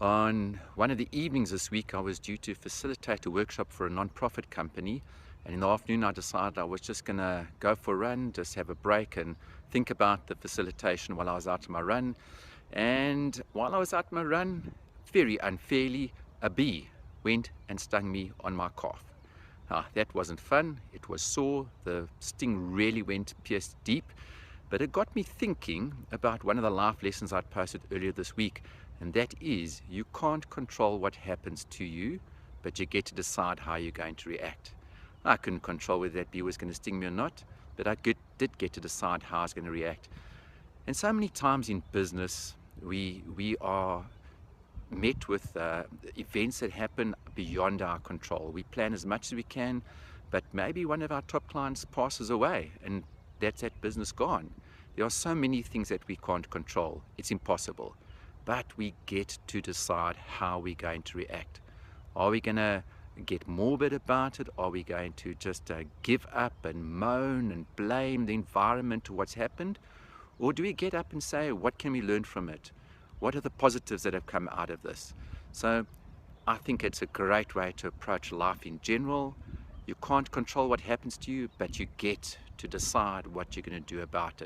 On one of the evenings this week, I was due to facilitate a workshop for a non-profit company, and in the afternoon I decided I was just going to go for a run, just have a break and think about the facilitation while I was out on my run. And while I was out on my run, very unfairly, a bee went and stung me on my calf. Now, that wasn't fun. It was sore. The sting really pierced deep. But it got me thinking about one of the life lessons I'd posted earlier this week, and that is you can't control what happens to you, but you get to decide how you're going to react. I couldn't control whether that bee was going to sting me or not, but I did get to decide how I was going to react. And so many times in business, we are met with events that happen beyond our control. We plan as much as we can, but maybe one of our top clients passes away and that's that business gone. There are so many things that we can't control. It's impossible. But we get to decide how we're going to react. Are we going to get morbid about it? Are we going to just give up and moan and blame the environment or what's happened? Or do we get up and say, what can we learn from it? What are the positives that have come out of this? So I think it's a great way to approach life in general. You can't control what happens to you, but you get to decide what you're going to do about it.